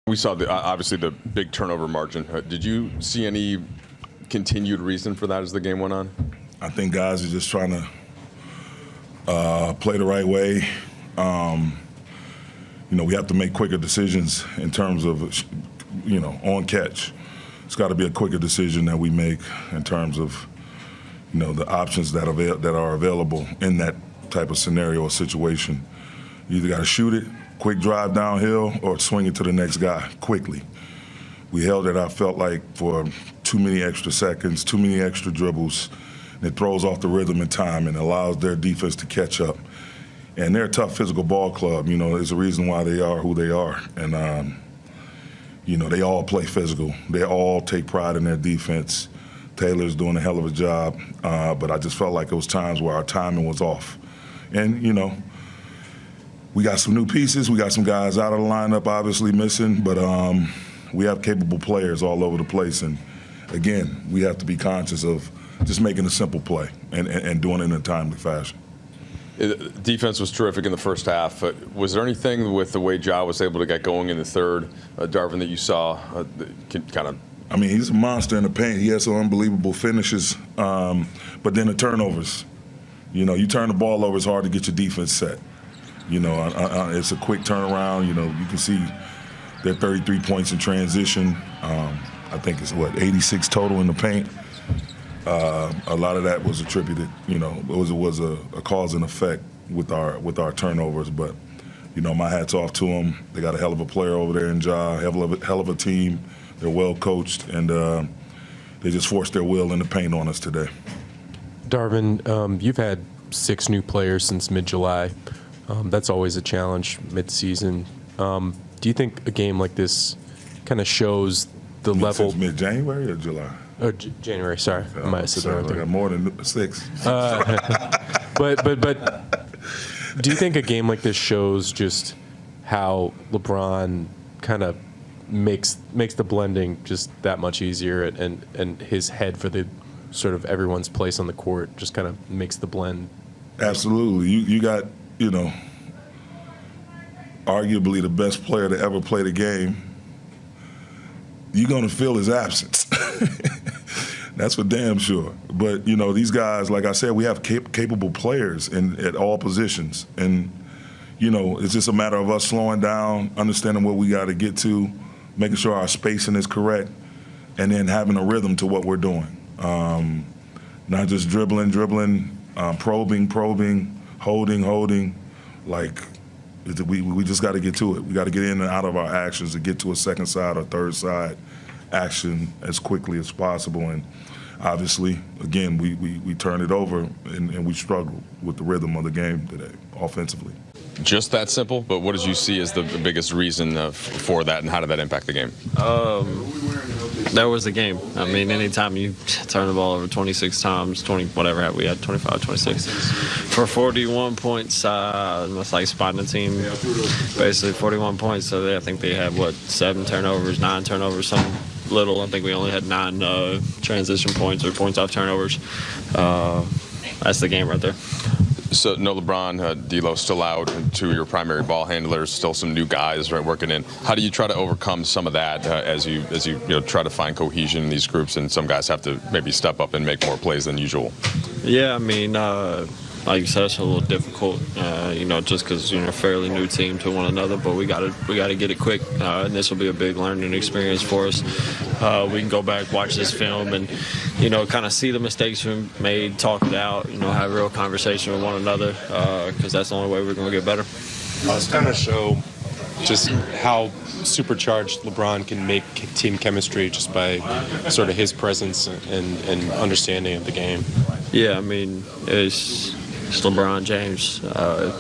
We saw obviously the big turnover margin. Did you see any continued reason for that as the game went on? I think guys are just trying to play the right way. We have to make quicker decisions in terms of, on catch. It's got to be a quicker decision that we make in terms of, the options that are available in that type of scenario or situation. You either got to shoot it, quick drive downhill, or swing it to the next guy quickly. We held it, I felt like, for too many extra seconds, too many extra dribbles. And it throws off the rhythm and time and allows their defense to catch up. And they're a tough physical ball club. There's a reason why they are who they are. And, they all play physical. They all take pride in their defense. Taylor's doing a hell of a job. But I just felt like it was times where our timing was off. And, we got some new pieces. We got some guys out of the lineup, obviously missing. But we have capable players all over the place. And, again, we have to be conscious of just making a simple play and doing it in a timely fashion. Defense was terrific in the first half. Was there anything with the way Ja was able to get going in the third, Darvin, that you saw kind of? I mean, he's a monster in the paint. He has some unbelievable finishes, but then the turnovers. You turn the ball over, it's hard to get your defense set. It's a quick turnaround. You can see they're 33 points in transition. I think it's, 86 total in the paint. A lot of that was attributed, it was a cause and effect with our turnovers. But, my hat's off to them. They got a hell of a player over there in Ja, hell of a team. They're well coached, and they just forced their will in the paint on us today. Darvin, you've had 6 new players since mid-July. That's always a challenge mid-season. Do you think a game like this kind of shows the level? Since mid-January or July? Oh, January. Sorry, I might have said the wrong thing. I got more than 6. But do you think a game like this shows just how LeBron kind of makes the blending just that much easier, and his head for the sort of everyone's place on the court just kind of makes the blend? Absolutely. You got, arguably the best player to ever play the game. You're going to feel his absence. That's for damn sure. But, these guys, like I said, we have capable players at all positions. And, it's just a matter of us slowing down, understanding what we got to get to, making sure our spacing is correct, and then having a rhythm to what we're doing. Not just dribbling, probing, holding. Like, we just got to get to it. We got to get in and out of our actions to get to a second side or third side action as quickly as possible. And obviously, again, we turn it over and we struggle with the rhythm of the game today offensively. Just that simple, but what did you see as the biggest reason for that, and how did that impact the game? That was the game. I mean, anytime you turn the ball over 26 times, 20, whatever, we had 25, 26, for 41 points, it's like spotting the team, basically 41 points. So I think they had, 7 turnovers, 9 turnovers, something little. I think we only had 9 transition points or points off turnovers. That's the game right there. So no LeBron, D'Lo still out, and 2 of your primary ball handlers, still some new guys working in. How do you try to overcome some of that as you try to find cohesion in these groups, and some guys have to maybe step up and make more plays than usual? Yeah, I mean, like you said, it's a little difficult, just because a fairly new team to one another. But we got to get it quick, and this will be a big learning experience for us. We can go back, watch this film, and kind of see the mistakes we made, talk it out, have a real conversation with one another, because that's the only way we're going to get better. It's kind of show just how supercharged LeBron can make team chemistry just by sort of his presence and understanding of the game. Yeah, I mean, it's LeBron James,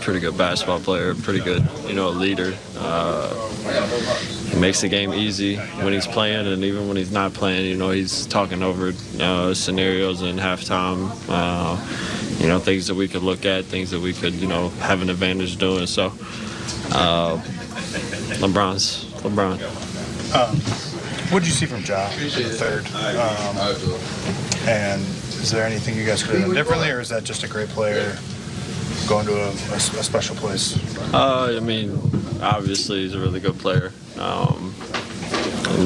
pretty good basketball player, pretty good, leader. He makes the game easy when he's playing, and even when he's not playing, he's talking over scenarios in halftime, things that we could look at, things that we could, have an advantage doing. So LeBron's LeBron. What did you see from Ja in the third? And is there anything you guys could have done differently, or is that just a great player going to a special place? I mean, obviously he's a really good player.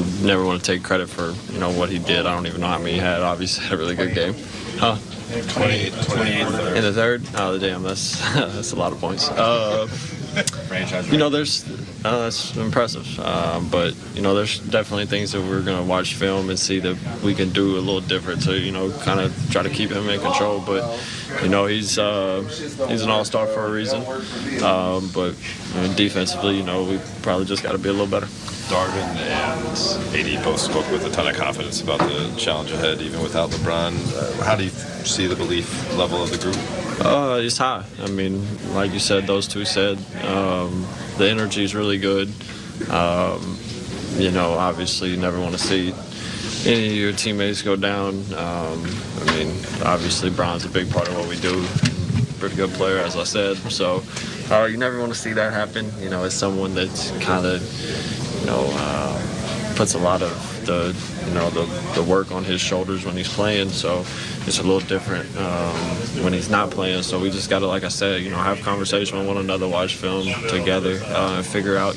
you never want to take credit for what he did. I don't even know how many he had. Obviously, had a really good game. Huh? 28 In the third? Oh, damn, that's that's a lot of points. franchise. That's impressive. But there's definitely things that we're gonna watch film and see that we can do a little different to kind of try to keep him in control. But he's an all-star for a reason. But defensively, we probably just got to be a little better. Darvin and AD both spoke with a ton of confidence about the challenge ahead, even without LeBron. How do you see the belief level of the group? It's high. I mean, like you said, those two said, the energy is really good. Obviously, you never want to see any of your teammates go down. Obviously, Bron's a big part of what we do. Pretty good player, as I said. So you never want to see that happen. As someone that's kind of, puts a lot of the work on his shoulders when he's playing. So it's a little different when he's not playing. So we just got to, like I said, have conversation with one another, watch film together, and figure out,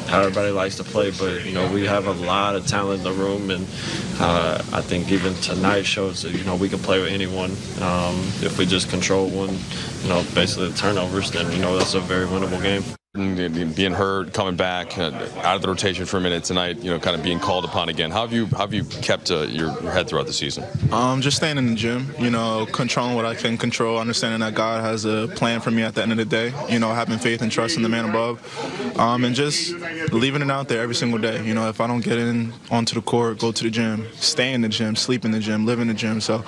how everybody likes to play. But, we have a lot of talent in the room, and I think even tonight shows that, we can play with anyone. If we just control one, basically the turnovers, then, that's a very winnable game. Being hurt, coming back out of the rotation for a minute tonight, kind of being called upon again. How have you kept your head throughout the season? Just staying in the gym, controlling what I can control, understanding that God has a plan for me at the end of the day, having faith and trust in the man above, and just leaving it out there every single day. If I don't get onto the court, go to the gym, stay in the gym, sleep in the gym, live in the gym. So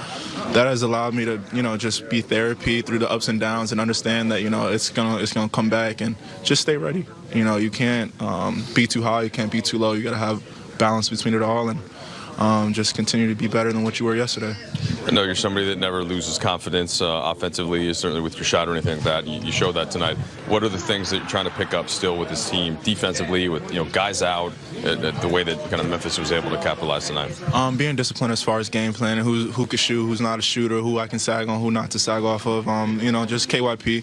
that has allowed me to, just be therapy through the ups and downs and understand that, it's gonna come back, and just stay ready. You can't be too high, you can't be too low. You got to have balance between it all, and just continue to be better than what you were yesterday. I know you're somebody that never loses confidence offensively, certainly with your shot or anything like that. You showed that tonight. What are the things that you're trying to pick up still with this team defensively, with guys out, the way that kind of Memphis was able to capitalize tonight? Being disciplined as far as game planning, who can shoot, who's not a shooter, who I can sag on, who not to sag off of. Just KYP.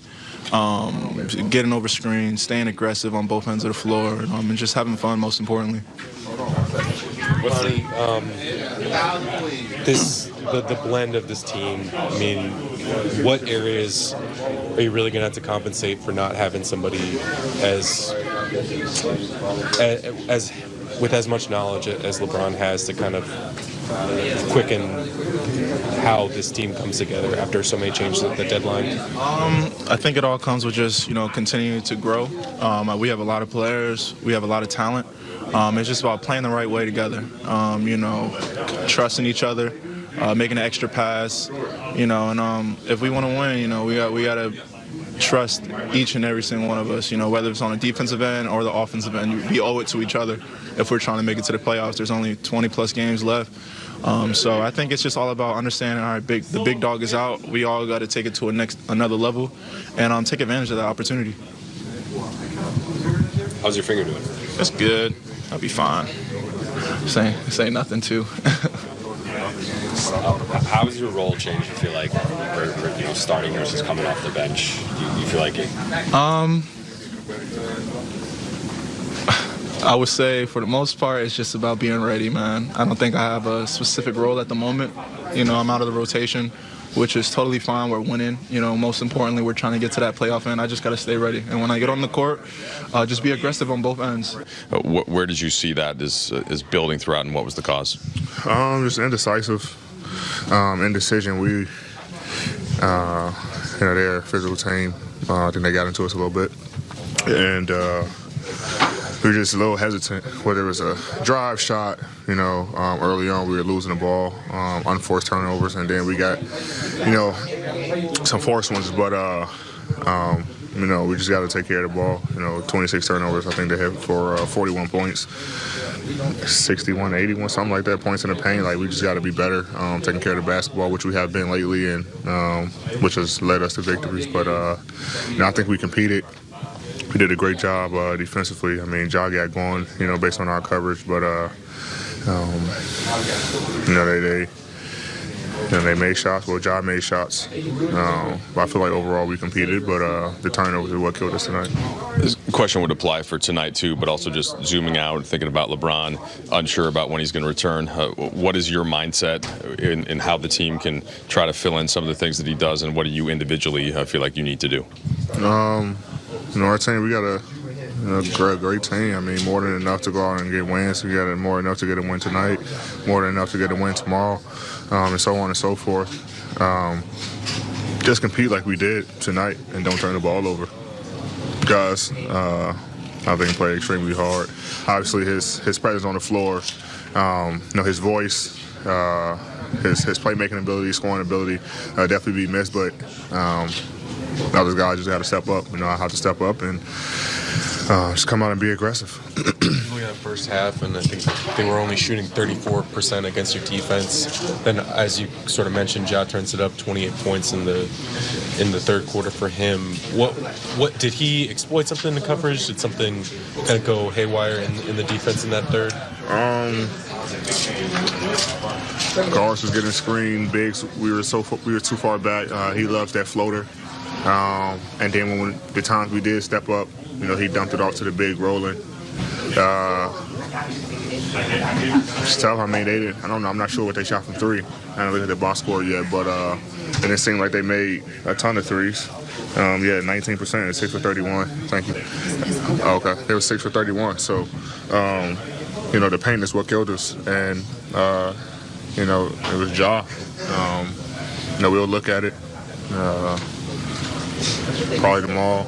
Getting over screens, staying aggressive on both ends of the floor, and just having fun, most importantly. Lonnie, the blend of this team, I mean, what areas are you really going to have to compensate for not having somebody as with as much knowledge as LeBron has to kind of quicken how this team comes together after so many changes at the deadline? I think it all comes with just, continuing to grow. We have a lot of players. We have a lot of talent. It's just about playing the right way together, trusting each other, making an extra pass, and if we want to win, we got to trust each and every single one of us, whether it's on the defensive end or the offensive end. We owe it to each other if we're trying to make it to the playoffs. There's only 20-plus games left. So I think it's just all about understanding, all right, the big dog is out. We all got to take it to another level and take advantage of that opportunity. How's your finger doing? It's good. I'll be fine. Say nothing, too. How has your role changed, you feel like, for starting versus coming off the bench? You feel like it? I would say for the most part, it's just about being ready, man. I don't think I have a specific role at the moment. I'm out of the rotation, which is totally fine. We're winning. Most importantly, we're trying to get to that playoff end. I just got to stay ready. And when I get on the court, just be aggressive on both ends. Where did you see that is building throughout, and what was the cause? Just indecisive. Indecision. They're a physical team. I think they got into us a little bit. And we were just a little hesitant, whether it was a drive shot, early on we were losing the ball, unforced turnovers, and then we got, some forced ones, but, we just got to take care of the ball. 26 turnovers, I think they had for 41 points, 61, 81, something like that, points in the paint. Like, we just got to be better, taking care of the basketball, which we have been lately, and which has led us to victories. But, I think we competed. We did a great job defensively. I mean, Ja got going, based on our coverage, but they they made shots. Well, Ja made shots. But I feel like overall we competed, but the turnovers is what killed us tonight. This question would apply for tonight too, but also just zooming out, thinking about LeBron, unsure about when he's going to return. What is your mindset in how the team can try to fill in some of the things that he does, and what do you individually feel like you need to do? Our team, we got a great team. I mean, more than enough to go out and get wins. We got more than enough to get a win tonight, more than enough to get a win tomorrow, and so on and so forth. Just compete like we did tonight and don't turn the ball over. Guys, I think he played extremely hard. Obviously, his presence on the floor, his voice, his playmaking ability, scoring ability, definitely be missed. But other guys just got to step up. Know how to step up and just come out and be aggressive. We had a first half, and I think they were only shooting 34% against your defense. Then, as you sort of mentioned, Ja turns it up 28 points in the third quarter for him. What did he exploit something in the coverage? Did something kind of go haywire in the defense in that third? Guards was getting screened. Bigs, we were too far back. He loves that floater. And then when the times we did step up, he dumped it off to the big rolling. It's tough. I mean, they didn't. I don't know. I'm not sure what they shot from three. I haven't looked at the box score yet, but and it seemed like they made a ton of threes. 19%, 6 for 31. Thank you. Okay, they were 6 for 31. So, the paint is what killed us, and it was Ja. We'll look at it. Probably tomorrow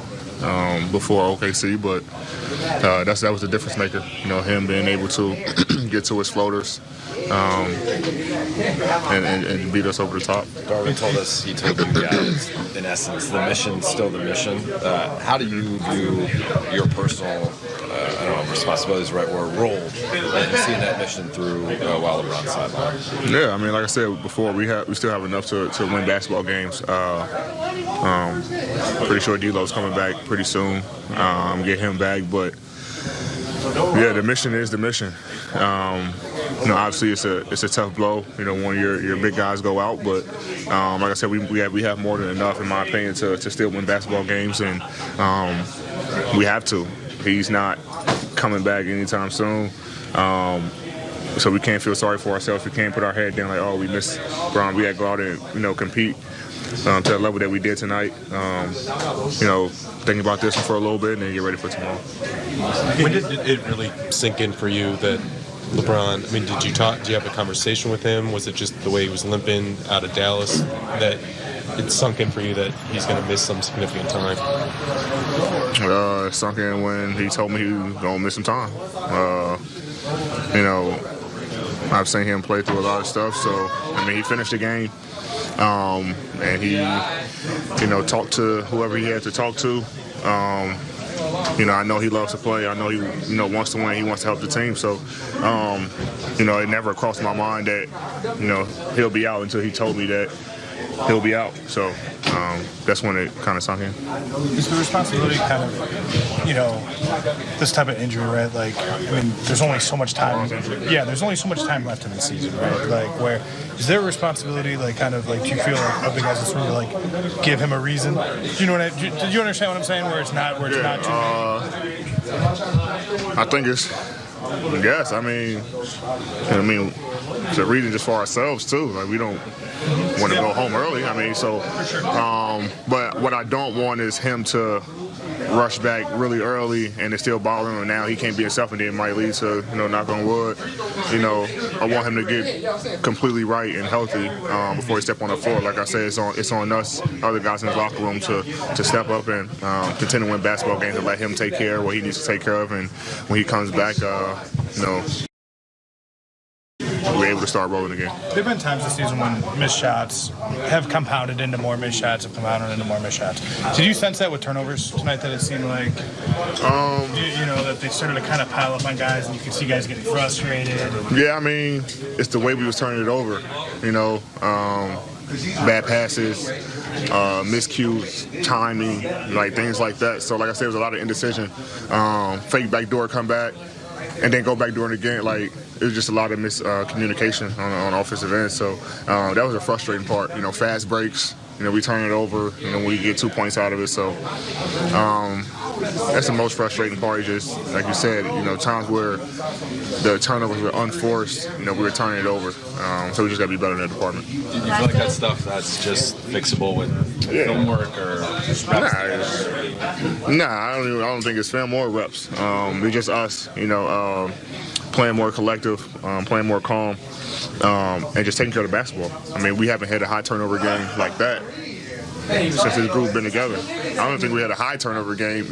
before OKC, but that was the difference maker. Him being able to get to his floaters and beat us over the top. Darwin told you guys, in essence, the mission's still the mission. How do you view your personal, responsibility is the right word, role in seeing that mission through while LeBron's sideline? Yeah, I mean, like I said before, we still have enough to win basketball games. Pretty sure D'Lo's coming back pretty soon. Get him back, but yeah, the mission is the mission. Obviously it's a tough blow. When your big guys go out, but like I said, we have more than enough, in my opinion, to still win basketball games, and we have to. He's not coming back anytime soon. So we can't feel sorry for ourselves. We can't put our head down like, oh, we missed Bron. We got to go out and compete to the level that we did tonight. Thinking about this one for a little bit and then get ready for tomorrow. When did it really sink in for you that LeBron, did you have a conversation with him? Was it just the way he was limping out of Dallas that it sunk in for you that he's going to miss some significant time? It sunk in when he told me he was going to miss some time. I've seen him play through a lot of stuff, so, he finished the game. And he, talked to whoever he had to talk to. I know he loves to play. I know he, wants to win. He wants to help the team. So, it never crossed my mind that, he'll be out until he told me that he'll be out. So that's when it kind of sunk in. Is the responsibility kind of, this type of injury, right? There's only so much time. Yeah, there's only so much time left in the season, right? Where is there a responsibility, do you feel like of the guys that's really give him a reason? Do you understand what I'm saying? Where it's not too I think it's. Yes, it's a reason just for ourselves too. We don't want to go home early. But what I don't want is him to rush back really early and it's still bothering him now. He can't be himself, and then it might lead to, knock on wood. I want him to get completely right and healthy before he step on the floor. Like I said, it's on us, other guys in the locker room, to step up and continue to win basketball games and let him take care of what he needs to take care of. And when he comes back, we're able to start rolling again. There have been times this season when missed shots have compounded into more missed shots, Did you sense that with turnovers tonight, that it seemed like, that they started to kind of pile up on guys and you could see guys getting frustrated? Yeah, it's the way we was turning it over, bad passes, miscues, timing, things like that. So like I said, it was a lot of indecision. Fake backdoor comeback. and then go back during the game. Like, it was just a lot of miscommunication on the offensive end. So that was a frustrating part. Fast breaks. We turn it over. We get 2 points out of it. So that's the most frustrating part. Just like you said, times where the turnovers were unforced. We were turning it over. So we just got to be better in that department. Do you feel like that stuff that's just fixable with film work or reps? Nah, I don't think it's film or reps. It's just us. Playing more collective, playing more calm, and just taking care of the basketball. I mean, we haven't had a high turnover game like that since this group been together. I don't think we had a high turnover game,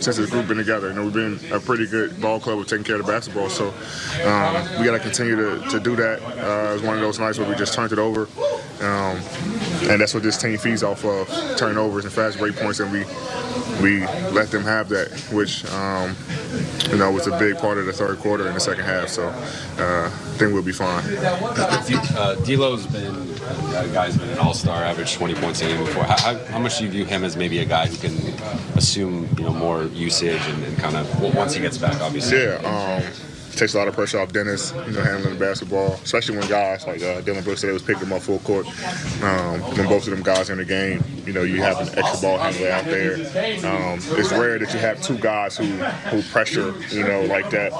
since this group been together. We've been a pretty good ball club of taking care of the basketball. So we got to continue to do that. It was one of those nights where we just turned it over, and that's what this team feeds off of: turnovers and fast break points, and we let them have that, which was a big part of the third quarter and the second half. So I think we'll be fine. D'Lo's been a guy who's been an all-star, averaged 20 points a game before. How much do you view him as maybe a guy who can assume more usage and kind of once he gets back, obviously? Yeah. Takes a lot of pressure off Dennis, handling the basketball, especially when guys like Dylan Brooks today was picking him up full court. When both of them guys are in the game, you have an extra ball handler out there. It's rare that you have two guys who pressure, like that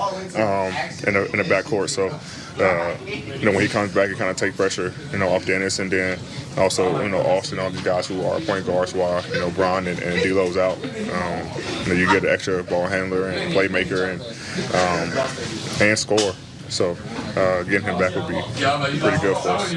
in the backcourt. So, when he comes back, he kind of take pressure, off Dennis, and then also, Austin, all these guys who are point guards while, Bron and D'Lo's out. You get an extra ball handler and playmaker and score. So getting him back would be pretty good for us.